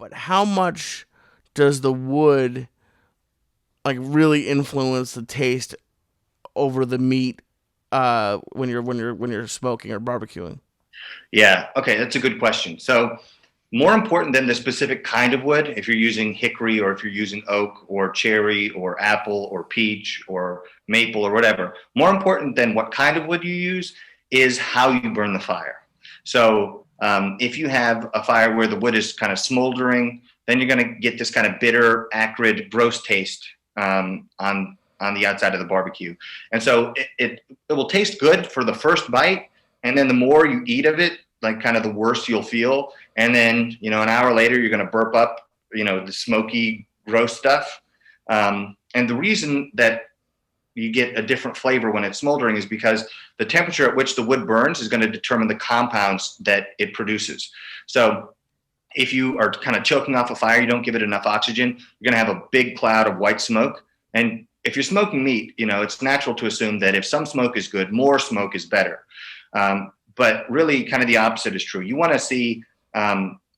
but how much does the wood like really influence the taste over the meat when you're smoking or barbecuing? Yeah. Okay. That's a good question. So, more important than the specific kind of wood, if you're using hickory or if you're using oak or cherry or apple or peach or maple or whatever, more important than what kind of wood you use is how you burn the fire. So, if you have a fire where the wood is kind of smoldering, then you're going to get this kind of bitter, acrid, gross taste on the outside of the barbecue. And so it will taste good for the first bite, and then the more you eat of it, like kind of the worse you'll feel. And then, an hour later, you're going to burp up, the smoky, gross stuff. And the reason that you get a different flavor when it's smoldering is because the temperature at which the wood burns is going to determine the compounds that it produces. So if you are kind of choking off a fire, you don't give it enough oxygen, you're going to have a big cloud of white smoke. And if you're smoking meat, it's natural to assume that if some smoke is good, more smoke is better. But really, kind of the opposite is true. You want to see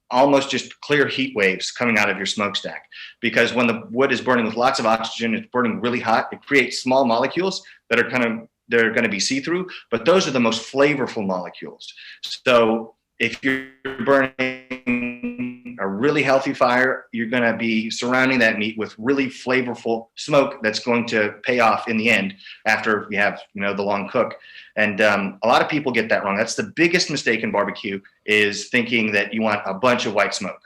almost just clear heat waves coming out of your smokestack, because when the wood is burning with lots of oxygen, it's burning really hot. It creates small molecules that are they're going to be see-through, but those are the most flavorful molecules. So if you're burning a really healthy fire, you're going to be surrounding that meat with really flavorful smoke that's going to pay off in the end after you have, the long cook. And a lot of people get that wrong. That's the biggest mistake in barbecue, is thinking that you want a bunch of white smoke.